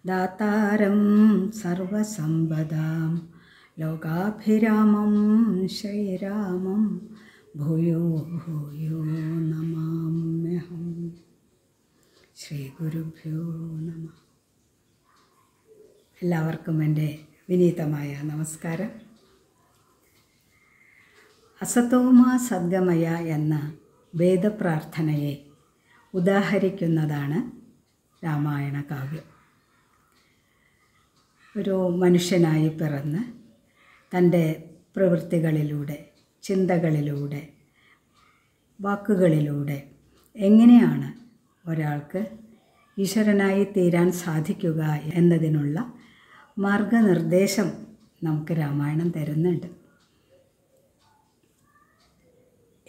ദാതാരം സർവസമ്പദാം ലോകാഭിരാമം ശ്രീരാമം ഭൂയോ ഭൂയോ നമാമ്യഹം. ശ്രീ ഗുരുഭ്യോ നമഃ. എല്ലാവർക്കും എൻ്റെ വിനീതമായ നമസ്കാരം. അസതോമാ സദ്ഗമയ എന്ന വേദപ്രാർത്ഥനയെ ഉദാഹരിക്കുന്നതാണ് രാമായണ കാവ്യം. ഒരു മനുഷ്യനായി പിറന്ന് തൻ്റെ പ്രവൃത്തികളിലൂടെ, ചിന്തകളിലൂടെ, വാക്കുകളിലൂടെ എങ്ങനെയാണ് ഒരാൾക്ക് ഈശ്വരനായി തീരാൻ സാധിക്കുക എന്നതിനുള്ള മാർഗനിർദ്ദേശം നമുക്ക് രാമായണം തരുന്നുണ്ട്.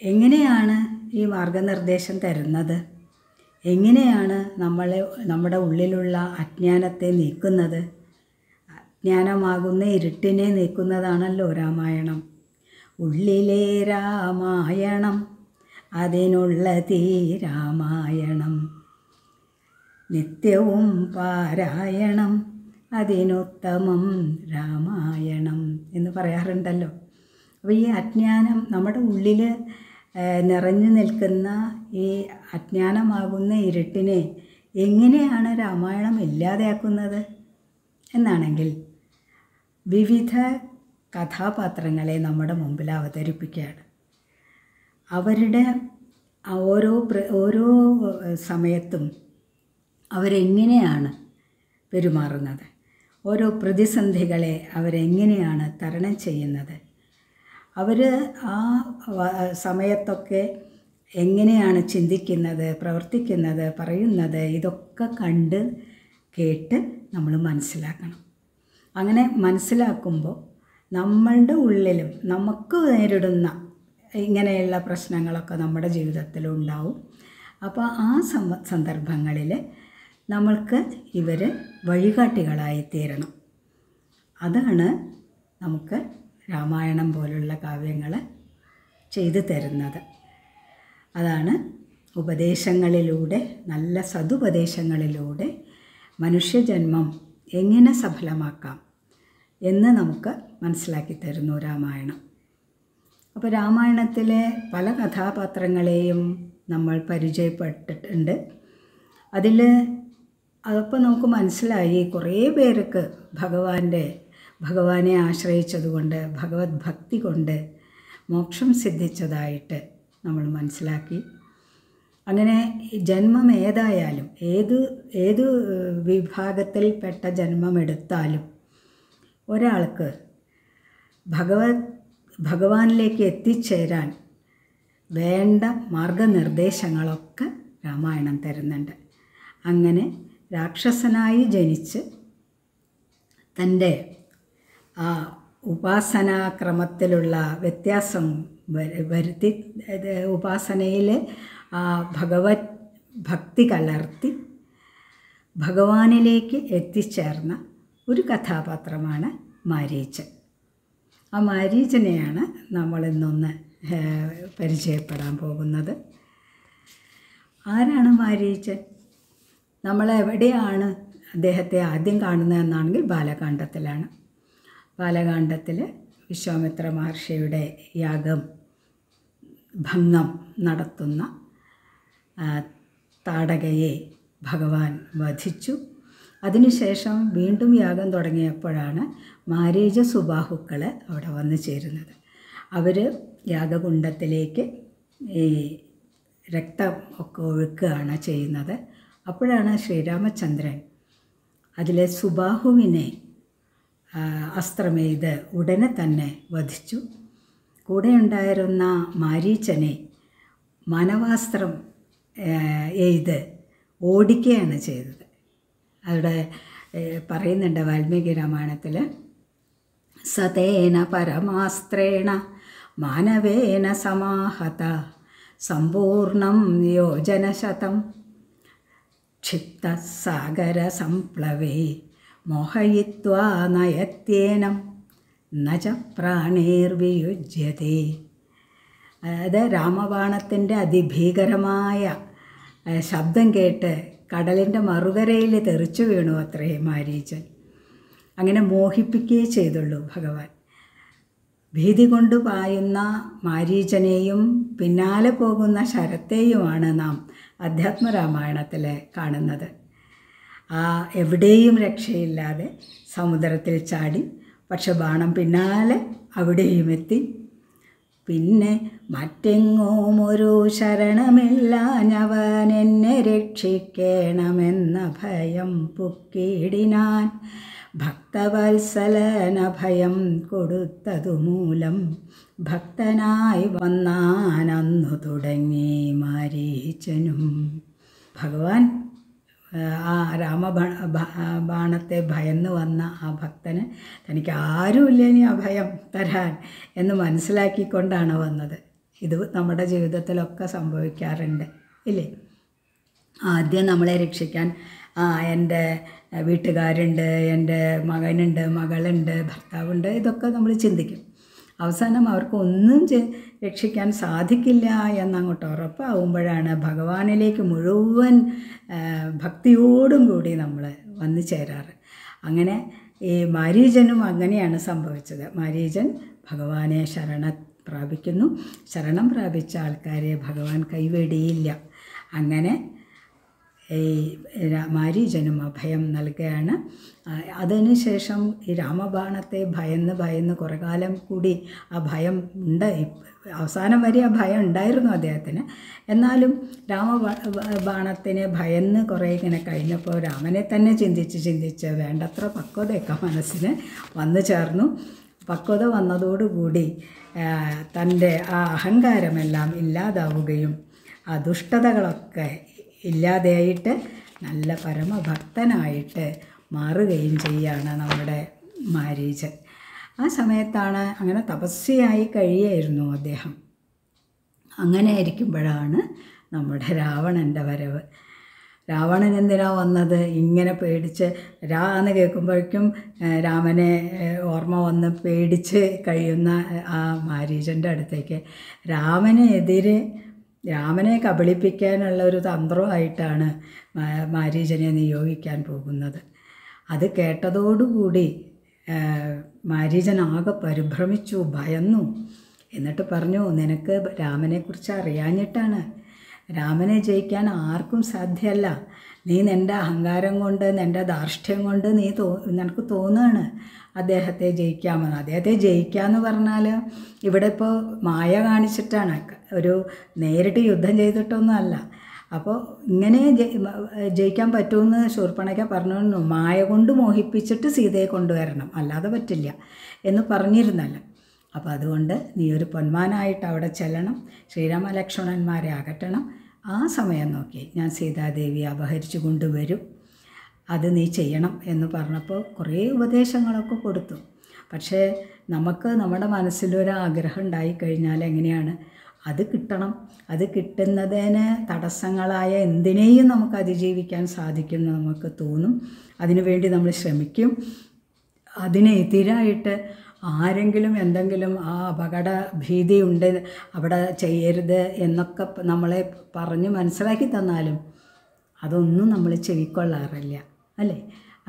എങ്ങനെയാണ് ഈ മാർഗനിർദ്ദേശം തരുന്നത്? എങ്ങനെയാണ് നമ്മുടെ ഉള്ളിലുള്ള അജ്ഞാനത്തെ നീക്കുന്നത്? അജ്ഞാനമാകുന്ന ഇരുട്ടിനെ നീക്കുന്നതാണല്ലോ രാമായണം. ഉള്ളിലെ രാമായണം അതിനുള്ള തീ രാമായണം, നിത്യവും പാരായണം അതിനുത്തമം രാമായണം എന്ന് പറയാറുണ്ടല്ലോ. അപ്പോൾ ഈ അജ്ഞാനം നമ്മുടെ ഉള്ളിൽ നിറഞ്ഞു നിൽക്കുന്ന ഈ അജ്ഞാനമാകുന്ന ഇരുട്ടിനെ എങ്ങനെയാണ് രാമായണം ഇല്ലാതെയാക്കുന്നത് എന്നാണെങ്കിൽ, വിവിധ കഥാപാത്രങ്ങളെ നമ്മുടെ മുമ്പിൽ അവതരിപ്പിക്കുകയാണ്. അവരുടെ ഓരോ സമയത്തും അവരെങ്ങനെയാണ് പെരുമാറുന്നത്, ഓരോ പ്രതിസന്ധികളെ അവരെങ്ങനെയാണ് തരണം ചെയ്യുന്നത്, അവർ ആ സമയത്തൊക്കെ എങ്ങനെയാണ് ചിന്തിക്കുന്നത്, പ്രവർത്തിക്കുന്നത്, പറയുന്നത്, ഇതൊക്കെ കണ്ട് കേട്ട് നമ്മൾ മനസ്സിലാക്കണം. അങ്ങനെ മനസ്സിലാക്കുമ്പോൾ നമ്മളുടെ ഉള്ളിലും നമുക്ക് നേരിടുന്ന ഇങ്ങനെയുള്ള പ്രശ്നങ്ങളൊക്കെ നമ്മുടെ ജീവിതത്തിലുണ്ടാവും. അപ്പോൾ ആ സന്ദർഭങ്ങളിൽ നമ്മൾക്ക് ഇവർ വഴികാട്ടികളായി തീരണം. അതാണ് നമുക്ക് രാമായണം പോലുള്ള കാവ്യങ്ങൾ ചെയ്തു തരുന്നത്. അതാണ് ഉപദേശങ്ങളിലൂടെ, നല്ല സതുപദേശങ്ങളിലൂടെ മനുഷ്യജന്മം എങ്ങനെ സഫലമാക്കാം എന്ന് നമുക്ക് മനസ്സിലാക്കി തരുന്നു രാമായണം. അപ്പോൾ രാമായണത്തിലെ പല കഥാപാത്രങ്ങളെയും നമ്മൾ പരിചയപ്പെട്ടിട്ടുണ്ട്. അതപ്പോൾ നമുക്ക് മനസ്സിലായി കുറേ പേർക്ക് ഭഗവാനെ ആശ്രയിച്ചതുകൊണ്ട്, ഭഗവത് ഭക്തി കൊണ്ട് മോക്ഷം സിദ്ധിച്ചതായിട്ട് നമ്മൾ മനസ്സിലാക്കി. അങ്ങനെ ജന്മം ഏതായാലും, ഏതു വിഭാഗത്തിൽപ്പെട്ട ജന്മമെടുത്താലും ഒരാൾക്ക് ഭഗവാനിലേക്ക് എത്തിച്ചേരാൻ വേണ്ട മാർഗനിർദ്ദേശങ്ങളൊക്കെ രാമായണം തരുന്നുണ്ട്. അങ്ങനെ രാക്ഷസനായി ജനിച്ച് തൻ്റെ ആ ഉപാസനാക്രമത്തിലുള്ള വ്യത്യാസം വരുത്തി, ഉപാസനയിൽ ആ ഭഗവത് ഭക്തി കലർത്തി ഭഗവാനിലേക്ക് എത്തിച്ചേർന്ന ഒരു കഥാപാത്രമാണ് മാരീചൻ. ആ മാരീചനെയാണ് നമ്മളിന്നൊന്ന് പരിചയപ്പെടാൻ പോകുന്നത്. ആരാണ് മാരീചൻ? നമ്മളെവിടെയാണ് അദ്ദേഹത്തെ ആദ്യം കാണുന്നതെന്നാണെങ്കിൽ ബാലകാണ്ഡത്തിലാണ്. ബാലകാണ്ഡത്തിൽ വിശ്വാമിത്ര മഹർഷിയുടെ യാഗം ഭംഗം നടത്തുന്ന താടകയെ ഭഗവാൻ വധിച്ചു. അതിനുശേഷം വീണ്ടും യാഗം തുടങ്ങിയപ്പോഴാണ് മാരീച സുബാഹുക്കൾ അവിടെ വന്നു ചേരുന്നത്. അവർ യാഗകുണ്ഡത്തിലേക്ക് ഈ രക്തം ഒക്കെ ഒഴുക്കുകയാണ് ചെയ്യുന്നത്. അപ്പോഴാണ് ശ്രീരാമചന്ദ്രൻ അതിലെ സുബാഹുവിനെ അസ്ത്രമെയ്ത് ഉടനെ തന്നെ വധിച്ചു. കൂടെ ഉണ്ടായിരുന്ന മാരീചനെ മാനവാസ്ത്രം എയ്ത് ഓടിക്കുകയാണ് ചെയ്തത്. അവിടെ പറയുന്നുണ്ട് വാൽമീകി രാമായണത്തിൽ, സതേന പരമാസ്ത്രേണ മാനവേന സമാഹത സമ്പൂർണം യോജനശതം ക്ഷിപ്തസാഗര സംപ്ലവേ മോഹയിത്വാ നയത്യേനം നച പ്രാണേർവിയുജ്യതേ. അതായത് രാമബാണത്തിൻ്റെ അതിഭീകരമായ ശബ്ദം കേട്ട് കടലിൻ്റെ മറുകരയിൽ തെറിച്ചു വീണു അത്രേ മാരീചൻ. അങ്ങനെ മോഹിപ്പിക്കുകയേ ചെയ്തുള്ളൂ ഭഗവാൻ. ഭീതി കൊണ്ട് പായുന്ന മാരീചനെയും പിന്നാലെ പോകുന്ന ശരത്തെയുമാണ് നാം അധ്യാത്മരാമായണത്തിൽ കാണുന്നത്. എവിടെയും രക്ഷയില്ലാതെ സമുദ്രത്തിൽ ചാടി, പക്ഷെ ബാണം പിന്നാലെ അവിടെയും എത്തി. പിന്നെ മറ്റെങ്ങും ഒരു ശരണമില്ലാഞ്ഞവൻ എന്നെ രക്ഷിക്കണമെന്ന ഭയം പൊക്കിയിടിനാൻ. ഭക്തവത്സലന ഭയം കൊടുത്തതുമൂലം ഭക്തനായി വന്നാനന്നു തുടങ്ങി മാരീചനും. ഭഗവാൻ ആ ബാണത്തെ ഭയന്ന് വന്ന ആ ഭക്തന് തനിക്ക് ആരുമില്ല ഇനി അഭയം തരാൻ എന്ന് മനസ്സിലാക്കിക്കൊണ്ടാണ് വന്നത്. ഇത് നമ്മുടെ ജീവിതത്തിലൊക്കെ സംഭവിക്കാറുണ്ട് ഇല്ലേ? ആദ്യം നമ്മളെ രക്ഷിക്കാൻ എൻ്റെ വീട്ടുകാരുണ്ട്, എൻ്റെ മകനുണ്ട്, മകളുണ്ട്, ഭർത്താവുണ്ട്, ഇതൊക്കെ നമ്മൾ ചിന്തിക്കും. അവസാനം അവർക്കൊന്നും രക്ഷിക്കാൻ സാധിക്കില്ല എന്നങ്ങോട്ട് ഉറപ്പാവുമ്പോഴാണ് ഭഗവാനിലേക്ക് മുഴുവൻ ഭക്തിയോടും കൂടി നമ്മൾ വന്നു ചേരാറ്. അങ്ങനെ ഈ മാരീചനും അങ്ങനെയാണ് സംഭവിച്ചത്. മാരീചൻ ഭഗവാനെ ശരണം പ്രാപിച്ച ആൾക്കാരെ ഭഗവാൻ കൈവെടിയില്ല. അങ്ങനെ ഈ മാരീചനും അഭയം നൽകുകയാണ്. അതിനുശേഷം ഈ രാമബാണത്തെ ഭയന്ന് കുറേ കാലം കൂടി ആ ഭയം ഉണ്ട്. അവസാനം വരെ ആ ഭയം ഉണ്ടായിരുന്നു അദ്ദേഹത്തിന്. എന്നാലും ബാണത്തിന് ഭയന്ന് കുറേ ഇങ്ങനെ കഴിഞ്ഞപ്പോൾ രാമനെ തന്നെ ചിന്തിച്ച് വേണ്ടത്ര പക്വതയൊക്കെ മനസ്സിന് വന്നു ചേർന്നു. പക്വത വന്നതോടുകൂടി തൻ്റെ ആ അഹങ്കാരമെല്ലാം ഇല്ലാതാവുകയും ആ ദുഷ്ടതകളൊക്കെ ഇല്ലാതെയായിട്ട് നല്ല പരമഭക്തനായിട്ട് മാറുകയും ചെയ്യുകയാണ് നമ്മുടെ മാരീചൻ. ആ സമയത്താണ് അങ്ങനെ തപസ്വിയായി കഴിയായിരുന്നു അദ്ദേഹം. അങ്ങനെ ഇരിക്കുമ്പോഴാണ് നമ്മുടെ രാവണൻ്റെ വരവ്. രാവണൻ എന്തിനാ വന്നത്? ഇങ്ങനെ പേടിച്ച് എന്ന് കേൾക്കുമ്പോഴേക്കും രാമനെ ഓർമ്മ വന്ന് പേടിച്ച് കഴിയുന്ന ആ മാരീചൻ്റെ അടുത്തേക്ക് രാമനെ കബളിപ്പിക്കാനുള്ള ഒരു തന്ത്രമായിട്ടാണ് മാരീചനെ നിയോഗിക്കാൻ പോകുന്നത്. അത് കേട്ടതോടുകൂടി മാരീചൻ ആകെ പരിഭ്രമിച്ചു, ഭയന്നു. എന്നിട്ട് പറഞ്ഞു, നിനക്ക് രാമനെക്കുറിച്ച് അറിയാഞ്ഞിട്ടാണ്. രാമനെ ജയിക്കാൻ ആർക്കും സാധ്യമല്ല. നീ നിൻ്റെ അഹങ്കാരം കൊണ്ട്, നിൻ്റെ ധാർഷ്ട്യം കൊണ്ട് നിനക്ക് തോന്നുകയാണ് അദ്ദേഹത്തെ ജയിക്കാമെന്ന്. അദ്ദേഹത്തെ ജയിക്കാമെന്ന് പറഞ്ഞാൽ ഇവിടെ ഇപ്പോൾ മായ കാണിച്ചിട്ടാണ്, ഒരു നേരിട്ട് യുദ്ധം ചെയ്തിട്ടൊന്നും അല്ല. അപ്പോൾ ഇങ്ങനെ ജയിക്കാൻ പറ്റുമെന്ന് ശൂർപ്പണഖ പറഞ്ഞു. മായ കൊണ്ട് മോഹിപ്പിച്ചിട്ട് സീതയെ കൊണ്ടുവരണം, അല്ലാതെ പറ്റില്ല എന്ന് പറഞ്ഞിരുന്നല്ലോ. അപ്പോൾ അതുകൊണ്ട് നീ ഒരു പൊന്മാനായിട്ട് അവിടെ ചെല്ലണം, ശ്രീരാമ ലക്ഷ്മണന്മാരെ അകറ്റണം. ആ സമയം നോക്കി ഞാൻ സീതാദേവിയെ അപഹരിച്ചു കൊണ്ടുവരും, അത് നീ ചെയ്യണം എന്ന് പറഞ്ഞപ്പോൾ കുറേ ഉപദേശങ്ങളൊക്കെ കൊടുത്തു. പക്ഷേ നമുക്ക് നമ്മുടെ മനസ്സിലൊരാഗ്രഹം ഉണ്ടായിക്കഴിഞ്ഞാൽ എങ്ങനെയാണ് അത് കിട്ടണം? അത് കിട്ടുന്നതിന് തടസ്സങ്ങളായ എന്തിനേയും നമുക്ക് അതിജീവിക്കാൻ സാധിക്കുമെന്ന് നമുക്ക് തോന്നും. അതിനുവേണ്ടി നമ്മൾ ശ്രമിക്കും. അതിനെതിരായിട്ട് ആരെങ്കിലും എന്തെങ്കിലും ആ അപകട ഭീതിയുണ്ട്, അവിടെ ചെയ്യരുത് എന്നൊക്കെ നമ്മളെ പറഞ്ഞ് മനസ്സിലാക്കി തന്നാലും അതൊന്നും നമ്മൾ ചെവിക്കൊള്ളാറില്ല അല്ലേ?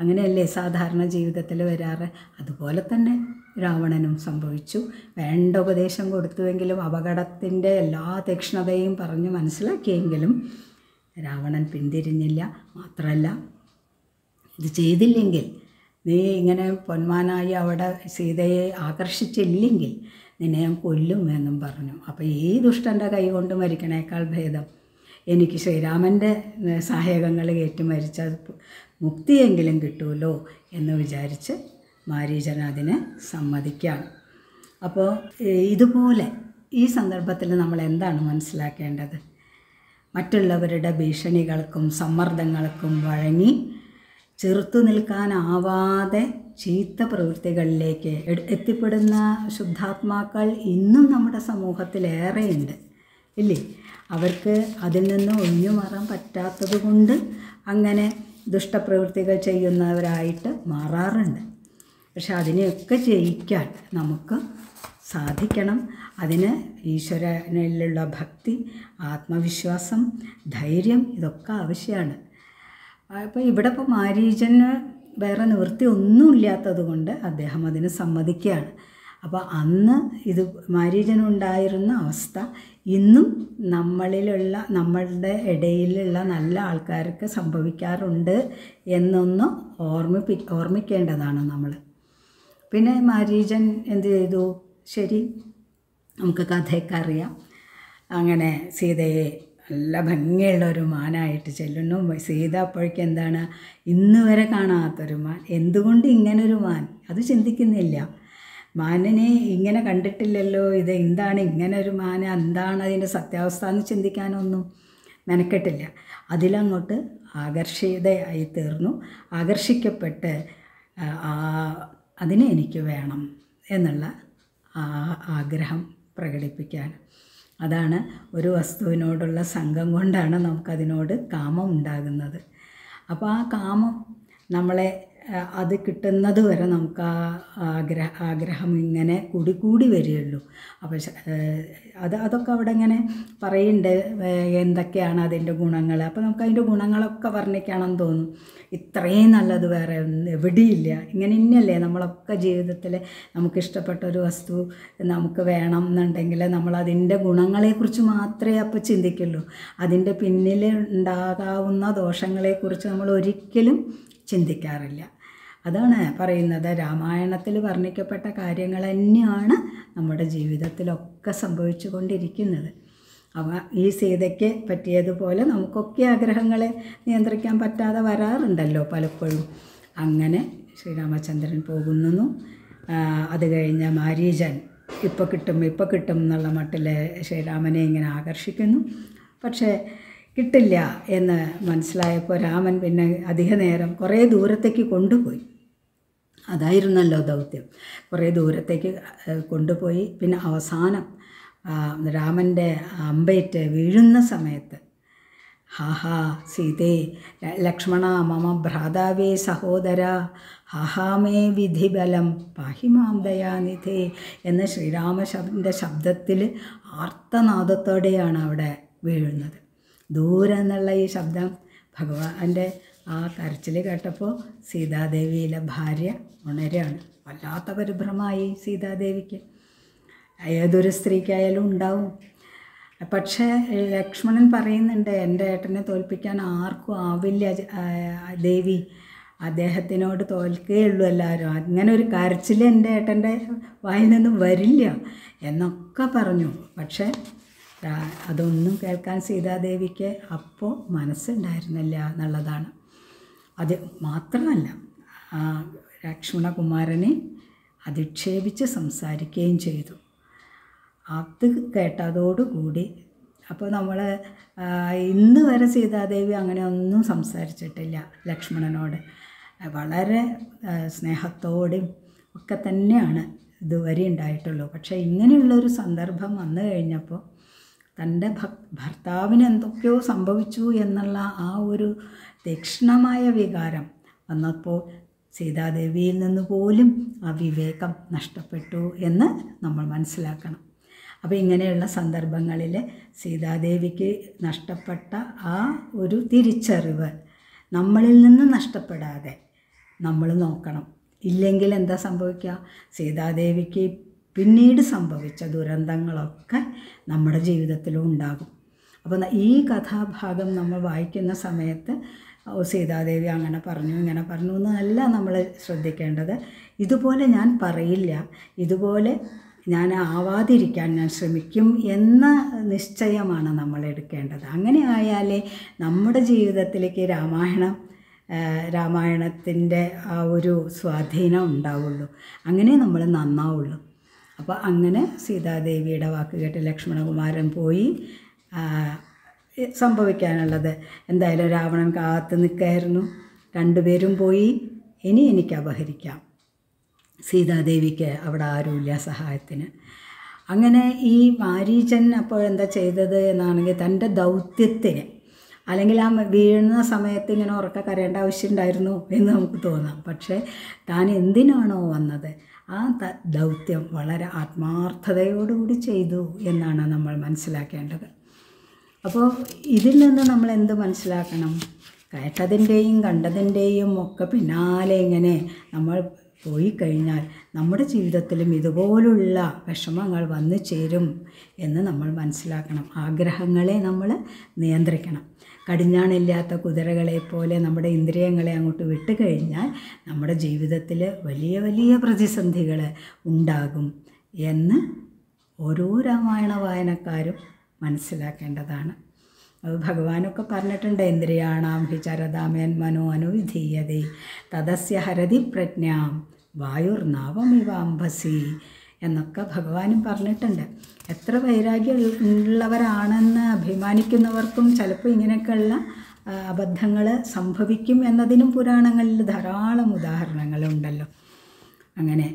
അങ്ങനെയല്ലേ സാധാരണ ജീവിതത്തിൽ വരാറ്? അതുപോലെ തന്നെ രാവണനും സംഭവിച്ചു. വേണ്ട ഉപദേശം കൊടുത്തുവെങ്കിലും അപകടത്തിൻ്റെ എല്ലാ തീക്ഷ്ണതയും പറഞ്ഞ് മനസ്സിലാക്കിയെങ്കിലും രാവണൻ പിന്തിരിഞ്ഞില്ല. മാത്രമല്ല, ഇത് ചെയ്തില്ലെങ്കിൽ, നീ ഇങ്ങനെ പൊന്മാനായി അവിടെ സീതയെ ആകർഷിച്ചില്ലെങ്കിൽ നിന്നെ ഞാൻ കൊല്ലും എന്നും പറഞ്ഞു. അപ്പോൾ ഈ ദുഷ്ടൻ്റെ കൈ കൊണ്ട് മരിക്കണേക്കാൾ ഭേദം എനിക്ക് ശ്രീരാമൻ്റെ സഹായകങ്ങൾ കയറ്റി മരിച്ചാൽ മുക്തിയെങ്കിലും കിട്ടുമല്ലോ എന്ന് വിചാരിച്ച് മാരീചൻ അതിനെ സമ്മതിക്കുകയാണ്. അപ്പോൾ ഇതുപോലെ ഈ സന്ദർഭത്തിൽ നമ്മൾ എന്താണ് മനസ്സിലാക്കേണ്ടത്? മറ്റുള്ളവരുടെ ഭീഷണികൾക്കും സമ്മർദ്ദങ്ങൾക്കും വഴങ്ങി ചെറുത്തു നിൽക്കാനാവാതെ ചീത്ത പ്രവൃത്തികളിലേക്ക് എത്തിപ്പെടുന്ന ശുദ്ധാത്മാക്കൾ ഇന്നും നമ്മുടെ സമൂഹത്തിലേറെയുണ്ട് ഇല്ലേ? അവർക്ക് അതിൽ നിന്ന് ഒഴിഞ്ഞു മാറാൻ പറ്റാത്തത് കൊണ്ട് അങ്ങനെ ദുഷ്ടപ്രവൃത്തികൾ ചെയ്യുന്നവരായിട്ട് മാറാറുണ്ട്. പക്ഷെ അതിനെയൊക്കെ ജയിക്കാൻ നമുക്ക് സാധിക്കണം. അതിന് ഈശ്വരനിലുള്ള ഭക്തി, ആത്മവിശ്വാസം, ധൈര്യം ഇതൊക്കെ ആവശ്യമാണ്. അപ്പോൾ ഇവിടെ ഇപ്പോൾ മാരീചന് വേറെ നിവൃത്തി ഒന്നുമില്ലാത്തത് കൊണ്ട് അദ്ദേഹം അതിന് സമ്മതിക്കുകയാണ്. അപ്പോൾ അന്ന് ഇത് മാരീചനുണ്ടായിരുന്ന അവസ്ഥ ഇന്നും നമ്മളുടെ ഇടയിലുള്ള നല്ല ആൾക്കാർക്ക് സംഭവിക്കാറുണ്ട് എന്നൊന്ന് ഓർമ്മിക്കേണ്ടതാണ് നമ്മൾ. പിന്നെ മാരീചൻ എന്ത് ചെയ്തു? ശരി, നമുക്ക് കഥയൊക്കെ അറിയാം. അങ്ങനെ സീതയെ നല്ല ഭംഗിയുള്ള ഒരു മാനായിട്ട് ചെല്ലുന്നു. സീത അപ്പോഴേക്കും എന്താണ്, ഇന്ന് വരെ കാണാത്തൊരു മാൻ. എന്തുകൊണ്ട് ഇങ്ങനൊരു മാൻ? അത് ചിന്തിക്കുന്നില്ല. മാനിനെ ഇങ്ങനെ കണ്ടിട്ടില്ലല്ലോ, ഇത് എന്താണ് ഇങ്ങനെ ഒരു മാൻ, എന്താണ് അതിൻ്റെ സത്യാവസ്ഥ എന്ന് ചിന്തിക്കാനൊന്നും മെനക്കെട്ടില്ല. അതിലങ്ങോട്ട് ആകർഷിതയായി തീർന്നു. ആകർഷിക്കപ്പെട്ട് അതിനെ എനിക്ക് വേണം എന്നുള്ള ആഗ്രഹം പ്രകടിപ്പിക്കുകയാണ്. അതാണ് ഒരു വസ്തുവിനോടുള്ള സംഘം കൊണ്ടാണ് നമുക്കതിനോട് കാമം ഉണ്ടാകുന്നത്. അപ്പോൾ ആ കാമം നമ്മളെ അത് കിട്ടുന്നത് വരെ നമുക്ക് ആ ആഗ്രഹം ഇങ്ങനെ കൂടി വരികയുള്ളൂ. അപ്പോൾ അതൊക്കെ അവിടെ ഇങ്ങനെ പറയുന്നുണ്ട് എന്തൊക്കെയാണ് അതിൻ്റെ ഗുണങ്ങൾ. അപ്പോൾ നമുക്ക് അതിൻ്റെ ഗുണങ്ങളൊക്കെ വർണ്ണിക്കണമെന്ന് തോന്നും. ഇത്രയും നല്ലത് വേറെ എവിടെയില്ല. ഇങ്ങനെ ഇന്നല്ലേ നമ്മളൊക്കെ ജീവിതത്തിൽ നമുക്കിഷ്ടപ്പെട്ട ഒരു വസ്തു നമുക്ക് വേണം എന്നുണ്ടെങ്കിൽ നമ്മളതിൻ്റെ ഗുണങ്ങളെക്കുറിച്ച് മാത്രമേ അപ്പോൾ ചിന്തിക്കുള്ളൂ. അതിൻ്റെ പിന്നിൽ ഉണ്ടാകാവുന്ന ദോഷങ്ങളെക്കുറിച്ച് നമ്മൾ ഒരിക്കലും ചിന്തിക്കാറില്ല. അതാണ് പറയുന്നത്, രാമായണത്തിൽ വർണ്ണിക്കപ്പെട്ട കാര്യങ്ങൾ തന്നെയാണ് നമ്മുടെ ജീവിതത്തിലൊക്കെ സംഭവിച്ചു കൊണ്ടിരിക്കുന്നത്. അപ്പോൾ ഈ സീതയ്ക്ക് പറ്റിയതുപോലെ നമുക്കൊക്കെ ആഗ്രഹങ്ങളെ നിയന്ത്രിക്കാൻ പറ്റാതെ വരാറുണ്ടല്ലോ പലപ്പോഴും. അങ്ങനെ ശ്രീരാമചന്ദ്രൻ പോകുന്നു. അത് കഴിഞ്ഞ് മാരീചൻ ഇപ്പോൾ കിട്ടും എന്നുള്ള മട്ടിൽ ശ്രീരാമനെ ഇങ്ങനെ ആകർഷിക്കുന്നു. പക്ഷേ കിട്ടില്ല എന്ന് മനസ്സിലായപ്പോൾ രാമൻ പിന്നെ അധിക നേരം കുറേ ദൂരത്തേക്ക് കൊണ്ടുപോയി. അതായിരുന്നല്ലോ ദൗത്യം. കുറേ ദൂരത്തേക്ക് കൊണ്ടുപോയി. പിന്നെ അവസാനം രാമൻ്റെ അമ്പേറ്റ് വീഴുന്ന സമയത്ത് ഹാഹാ സീതേ ലക്ഷ്മണ മമ ഭ്രാതാവേ സഹോദര ഹാഹാമേ വിധിബലം പാഹിമാം ദയാനിധേ എന്ന് ശ്രീരാമൻ്റെ ശബ്ദത്തിൽ ആർത്തനാദത്തോടെയാണ് അവിടെ വീഴുന്നത്. ദൂരെ നിന്നുള്ള ഈ ശബ്ദം ഭഗവാന്റെ ആ കരച്ചിൽ കേട്ടപ്പോൾ സീതാദേവിയിലെ ഭാര്യ ഉണരുകയാണ്. വല്ലാത്ത പരിഭ്രമമായി സീതാദേവിക്ക്. ഏതൊരു സ്ത്രീക്കായാലും ഉണ്ടാവും. പക്ഷേ ലക്ഷ്മണൻ പറയുന്നുണ്ട്, എൻ്റെ ഏട്ടനെ തോൽപ്പിക്കാൻ ആർക്കും ആവില്ല ദേവി, അദ്ദേഹത്തിനോട് തോൽക്കുകയുള്ളൂ എല്ലാവരും. അങ്ങനെ ഒരു കരച്ചിൽ എൻ്റെ ഏട്ടൻ്റെ വായിൽ നിന്നും വരില്ല എന്നൊക്കെ പറഞ്ഞു. പക്ഷേ അതൊന്നും കേൾക്കാൻ സീതാദേവിക്ക് അപ്പോൾ മനസ്സുണ്ടായിരുന്നില്ല എന്നുള്ളതാണ്. അത് മാത്രമല്ല ലക്ഷ്മണകുമാരനെ അധിക്ഷേപിച്ച് സംസാരിക്കുകയും ചെയ്തു. അത് കേട്ടതോടുകൂടി അപ്പോൾ നമ്മൾ ഇന്ന് വരെ സീതാദേവി അങ്ങനെ ഒന്നും സംസാരിച്ചിട്ടില്ല ലക്ഷ്മണനോട്. വളരെ സ്നേഹത്തോടെയും ഒക്കെ തന്നെയാണ് ഇതുവരെ ഉണ്ടായിട്ടുള്ളൂ. പക്ഷേ ഇങ്ങനെയുള്ളൊരു സന്ദർഭം വന്നു കഴിഞ്ഞപ്പോൾ തൻ്റെ ഭർത്താവിന് എന്തൊക്കെയോ സംഭവിച്ചു എന്നുള്ള ആ ഒരു തീക്ഷ്ണമായ വികാരം വന്നപ്പോൾ സീതാദേവിയിൽ നിന്ന് പോലും ആ വിവേകം നഷ്ടപ്പെട്ടു എന്ന് നമ്മൾ മനസ്സിലാക്കണം. അപ്പോൾ ഇങ്ങനെയുള്ള സന്ദർഭങ്ങളിൽ സീതാദേവിക്ക് നഷ്ടപ്പെട്ട ആ ഒരു തിരിച്ചറിവ് നമ്മളിൽ നിന്ന് നഷ്ടപ്പെടാതെ നമ്മൾ നോക്കണം. ഇല്ലെങ്കിൽ എന്താ സംഭവിക്കുക? സീതാദേവിക്ക് പിന്നീട് സംഭവിച്ച ദുരന്തങ്ങളൊക്കെ നമ്മുടെ ജീവിതത്തിലും ഉണ്ടാകും. അപ്പോൾ ഈ കഥാഭാഗം നമ്മൾ വായിക്കുന്ന സമയത്ത് സീതാദേവി അങ്ങനെ പറഞ്ഞു ഇങ്ങനെ പറഞ്ഞു എന്നല്ല നമ്മൾ ശ്രദ്ധിക്കേണ്ടത്. ഇതുപോലെ ഞാൻ പറയില്ല, ഇതുപോലെ ഞാൻ ആവാതിരിക്കാൻ ഞാൻ ശ്രമിക്കും എന്ന നിശ്ചയമാണ് നമ്മൾ എടുക്കേണ്ടത്. അങ്ങനെ ആയാലേ നമ്മുടെ ജീവിതത്തിലേക്ക് രാമായണത്തിൻ്റെ ആ ഒരു സ്വാധീനം ഉണ്ടാവുള്ളൂ. അങ്ങനെ നമ്മൾ നന്നാവുള്ളൂ. അപ്പോൾ അങ്ങനെ സീതാദേവിയുടെ വാക്ക് കേട്ട് ലക്ഷ്മണകുമാരൻ പോയി. സംഭവിക്കാനുള്ളത് എന്തായാലും രാവണൻ കാത്തു നിൽക്കായിരുന്നു. രണ്ടുപേരും പോയി. ഇനി എനിക്ക് അപഹരിക്കാം. സീതാദേവിക്ക് അവിടെ ആരുമില്ല സഹായത്തിന്. അങ്ങനെ ഈ മാരീചൻ അപ്പോഴെന്താ ചെയ്തത് എന്നാണെങ്കിൽ തൻ്റെ ദൗത്യത്തിന്, അല്ലെങ്കിൽ ആ വീഴുന്ന സമയത്ത് ഇങ്ങനെ ഉറക്കെ കരയേണ്ട ആവശ്യം ഉണ്ടായിരുന്നു എന്ന് നമുക്ക് തോന്നാം. പക്ഷേ താൻ എന്തിനാണോ വന്നത് ആ ദൗത്യം വളരെ ആത്മാർത്ഥതയോടുകൂടി ചെയ്തു എന്നാണ് നമ്മൾ മനസ്സിലാക്കേണ്ടത്. അപ്പോൾ ഇതിൽ നിന്ന് നമ്മൾ എന്ത് മനസ്സിലാക്കണം? കേട്ടതിൻ്റെയും കണ്ടതിൻ്റെയും ഒക്കെ പിന്നാലെ ഇങ്ങനെ നമ്മൾ പോയി കഴിഞ്ഞാൽ നമ്മുടെ ജീവിതത്തിലും ഇതുപോലുള്ള വിഷമങ്ങൾ വന്നു ചേരും എന്ന് നമ്മൾ മനസ്സിലാക്കണം. ആഗ്രഹങ്ങളെ നമ്മൾ നിയന്ത്രിക്കണം. കടിഞ്ഞാണില്ലാത്ത കുതിരകളെ പോലെ നമ്മുടെ ഇന്ദ്രിയങ്ങളെ അങ്ങോട്ട് വിട്ടുകഴിഞ്ഞാൽ നമ്മുടെ ജീവിതത്തിൽ വലിയ വലിയ പ്രതിസന്ധികൾ ഉണ്ടാകും എന്ന് ഓരോ രാമായണ വായനക്കാരും മനസ്സിലാക്കേണ്ടതാണ്. അത് ഭഗവാനൊക്കെ പറഞ്ഞിട്ടുണ്ട്, ഇന്ദ്രിയാണാം ഹി ചരതാമേൻ മനോ അനുവിധീയതേ തദസ്യ ഹരതി പ്രജ്ഞാം വായുർനാവമിവാംഭസി എന്നൊക്കെ ഭഗവാനും പറഞ്ഞിട്ടുണ്ട്. എത്ര വൈരാഗ്യം ഉള്ളവരാണെന്ന് അഭിമാനിക്കുന്നവർക്കും ചിലപ്പോൾ ഇങ്ങനെയൊക്കെയുള്ള അബദ്ധങ്ങൾ സംഭവിക്കും എന്നതിനും പുരാണങ്ങളിൽ ധാരാളം ഉദാഹരണങ്ങളുണ്ടല്ലോ. അങ്ങനെ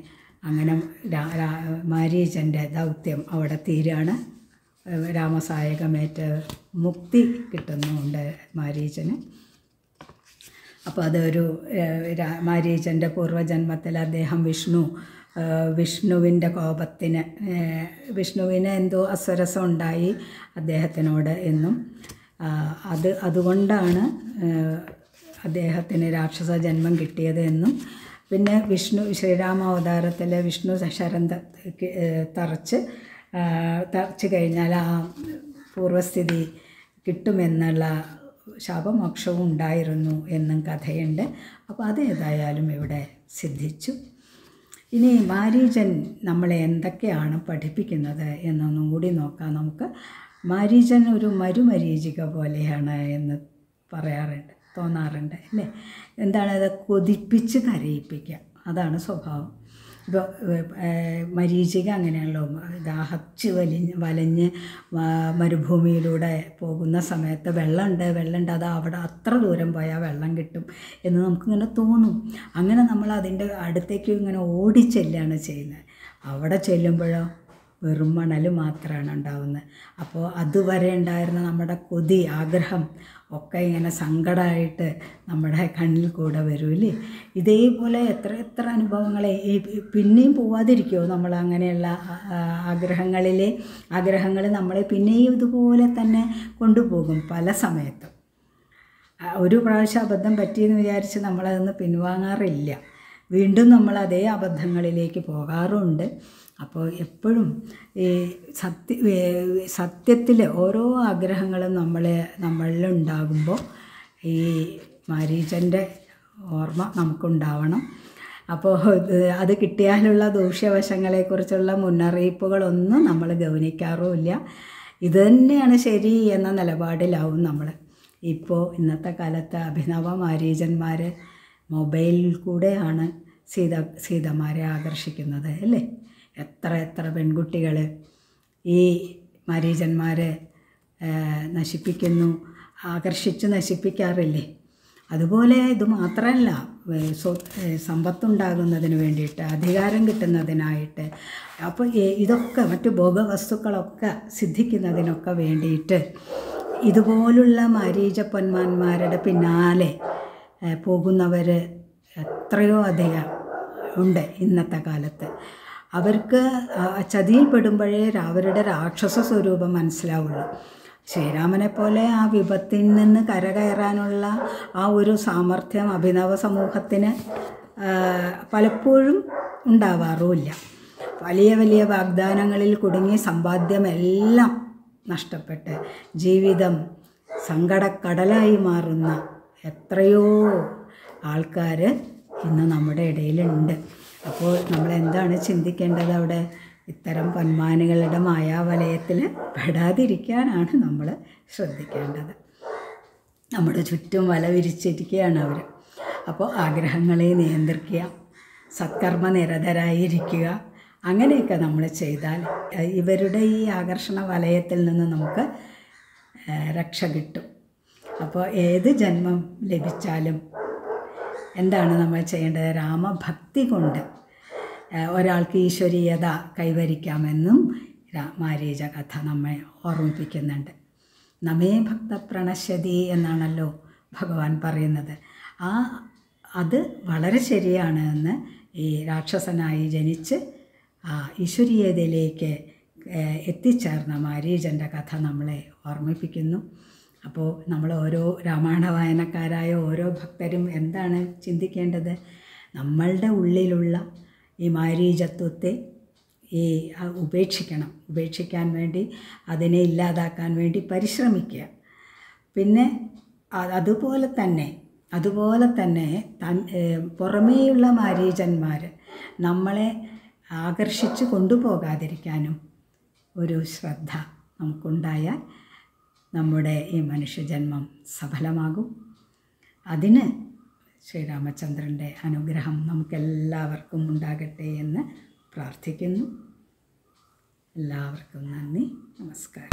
മാരീചൻ്റെ ദൗത്യം അവിടെ തീരാണ്. രാമസായകമേറ്റ് മുക്തി കിട്ടുന്നുണ്ട് മാരീചന്. അപ്പോൾ അതൊരു മാരീചൻ്റെ പൂർവ്വജന്മത്തിൽ അദ്ദേഹം വിഷ്ണുവിൻ്റെ കോപത്തിന് വിഷ്ണുവിന് എന്തോ അസ്വരസം ഉണ്ടായി അദ്ദേഹത്തിനോട് എന്നും അതുകൊണ്ടാണ് അദ്ദേഹത്തിന് രാക്ഷസ ജന്മം കിട്ടിയത് എന്നും പിന്നെ ശ്രീരാമാവതാരത്തിൽ വിഷ്ണു ശരം തറച്ച് കഴിഞ്ഞാൽ ആ പൂർവസ്ഥിതി കിട്ടുമെന്നുള്ള ശാപമോക്ഷവും ഉണ്ടായിരുന്നു എന്നും കഥയുണ്ട്. അപ്പോൾ അതേതായാലും ഇവിടെ സിദ്ധിച്ചു. ഇനി മാരീചൻ നമ്മളെ എന്തൊക്കെയാണ് പഠിപ്പിക്കുന്നത് എന്നൊന്നും കൂടി നോക്കാം നമുക്ക്. മാരീചൻ ഒരു മരുമരീചിക പോലെയാണ് എന്ന് തോന്നാറുണ്ട് അല്ലേ? എന്താണത്? കൊതിപ്പിച്ച് കരയിപ്പിക്കുക, അതാണ് സ്വഭാവം. ഇപ്പോൾ മരീചിക അങ്ങനെയാണല്ലോ, ദാഹിച്ച് വലഞ്ഞ് മരുഭൂമിയിലൂടെ പോകുന്ന സമയത്ത് വെള്ളമുണ്ട് അത് അവിടെ അത്ര ദൂരം പോയാൽ വെള്ളം കിട്ടും എന്ന് നമുക്കിങ്ങനെ തോന്നും. അങ്ങനെ നമ്മൾ അതിൻ്റെ അടുത്തേക്ക് ഇങ്ങനെ ഓടിച്ചെല്ലാണ് ചെയ്യുന്നത്. അവിടെ ചെല്ലുമ്പോഴോ വെറും മണൽ മാത്രമാണ് ഉണ്ടാവുന്നത്. അപ്പോൾ അതുവരെ ഉണ്ടായിരുന്ന നമ്മുടെ കൊതി, ആഗ്രഹം ഒക്കെ ഇങ്ങനെ സങ്കടമായിട്ട് നമ്മുടെ കണ്ണിൽ കൂടെ വരൂല്ലേ. ഇതേപോലെ എത്ര അനുഭവങ്ങളെ പിന്നെയും പോവാതിരിക്കുമോ നമ്മൾ? അങ്ങനെയുള്ള ആഗ്രഹങ്ങൾ നമ്മളെ പിന്നെയും ഇതുപോലെ തന്നെ കൊണ്ടുപോകും പല സമയത്തും. ഒരു പ്രാവശ്യം അബദ്ധം പറ്റിയെന്ന് വിചാരിച്ച് നമ്മളതൊന്ന് പിൻവാങ്ങാറില്ല. വീണ്ടും നമ്മൾ അതേ അബദ്ധങ്ങളിലേക്ക് പോകാറുമുണ്ട്. അപ്പോൾ എപ്പോഴും ഈ സത്യത്തിൽ ഓരോ ആഗ്രഹങ്ങളും നമ്മളിലുണ്ടാകുമ്പോൾ ഈ മാരീചൻ്റെ ഓർമ്മ നമുക്കുണ്ടാവണം. അപ്പോൾ അത് കിട്ടിയാലുള്ള ദൂഷ്യവശങ്ങളെക്കുറിച്ചുള്ള മുന്നറിയിപ്പുകളൊന്നും നമ്മൾ ഗൗനിക്കാറുമില്ല. ഇത് തന്നെയാണ് ശരി എന്ന നിലപാടിലാവും നമ്മൾ. ഇപ്പോൾ ഇന്നത്തെ കാലത്ത് അഭിനവ മാരീചന്മാർ മൊബൈലിൽ കൂടെയാണ് സീതമാരെ ആകർഷിക്കുന്നത് അല്ലേ? എത്ര പെൺകുട്ടികൾ ഈ മാരീചന്മാരെ ആകർഷിച്ച് നശിപ്പിക്കാറില്ലേ? അതുപോലെ ഇത് മാത്രമല്ല, സമ്പത്തുണ്ടാകുന്നതിന് വേണ്ടിയിട്ട്, അധികാരം കിട്ടുന്നതിനായിട്ട്, അപ്പോൾ ഇതൊക്കെ മറ്റു ഭോഗവസ്തുക്കളൊക്കെ സിദ്ധിക്കുന്നതിനൊക്കെ വേണ്ടിയിട്ട് ഇതുപോലുള്ള മാരീചപ്പൊന്മാന്മാരുടെ പിന്നാലെ പോകുന്നവർ എത്രയോ അധികം ഉണ്ട് ഇന്നത്തെ കാലത്ത്. അവർക്ക് ചതിയിൽപ്പെടുമ്പോഴേ അവരുടെ രാക്ഷസ സ്വരൂപം മനസ്സിലാവുള്ളൂ. ശ്രീരാമനെ പോലെ ആ വിപത്തിൽ നിന്ന് കരകയറാനുള്ള ആ ഒരു സാമർഥ്യം അഭിനവ സമൂഹത്തിന് പലപ്പോഴും ഉണ്ടാവാറുമില്ല. വലിയ വാഗ്ദാനങ്ങളിൽ കുടുങ്ങി സമ്പാദ്യമെല്ലാം നഷ്ടപ്പെട്ട് ജീവിതം സങ്കടക്കടലായി മാറുന്ന എത്രയോ ആൾക്കാർ ഇന്ന് നമ്മുടെ ഇടയിലുണ്ട്. അപ്പോൾ നമ്മളെന്താണ് ചിന്തിക്കേണ്ടത്? അവിടെ ഇത്തരം പൊന്മാനുകളുടെ മായാവലയത്തിൽ പെടാതിരിക്കാനാണ് നമ്മൾ ശ്രദ്ധിക്കേണ്ടത്. നമ്മുടെ ചുറ്റും വല വിരിച്ചിരിക്കുകയാണ് അവർ. അപ്പോൾ ആഗ്രഹങ്ങളെ നിയന്ത്രിക്കുക, സത്കർമ്മനിരതരായിരിക്കുക, അങ്ങനെയൊക്കെ നമ്മൾ ചെയ്താൽ ഇവരുടെ ഈ ആകർഷണ വലയത്തിൽ നിന്ന് നമുക്ക് രക്ഷ കിട്ടും. അപ്പോൾ ഏത് ജന്മം ലഭിച്ചാലും എന്താണ് നമ്മൾ ചെയ്യേണ്ടത്? രാമഭക്തി കൊണ്ട് ഒരാൾക്ക് ഈശ്വരീയത കൈവരിക്കാമെന്നും മാരീച കഥ നമ്മെ ഓർമ്മിപ്പിക്കുന്നുണ്ട്. നമേ ഭക്ത പ്രണശ്യതി എന്നാണല്ലോ ഭഗവാൻ പറയുന്നത്. അത് വളരെ ശരിയാണ് എന്ന് ഈ രാക്ഷസനായി ജനിച്ച് ഈശ്വരീയതയിലേക്ക് എത്തിച്ചേർന്ന മാരീചൻ്റെ കഥ നമ്മളെ ഓർമ്മിപ്പിക്കുന്നു. അപ്പോൾ നമ്മൾ ഓരോ രാമായണ വായനക്കാരായ ഓരോ ഭക്തരും എന്താണ് ചിന്തിക്കേണ്ടത്? നമ്മളുടെ ഉള്ളിലുള്ള ഈ മാരീചത്വത്തെ ഉപേക്ഷിക്കാൻ വേണ്ടി, അതിനെ ഇല്ലാതാക്കാൻ വേണ്ടി പരിശ്രമിക്കുക. പിന്നെ അതുപോലെ തന്നെ പുറമേയുള്ള മാരീചന്മാർ നമ്മളെ ആകർഷിച്ച് കൊണ്ടുപോകാതിരിക്കാനും ഒരു ശ്രദ്ധ നമുക്കുണ്ടായാൽ നമ്മുടെ ഈ മനുഷ്യജന്മം സഫലമാകും. അതിന് ശ്രീരാമചന്ദ്രൻ്റെ അനുഗ്രഹം നമുക്കെല്ലാവർക്കും ഉണ്ടാകട്ടെ എന്ന് പ്രാർത്ഥിക്കുന്നു. എല്ലാവർക്കും നന്ദി, നമസ്കാരം.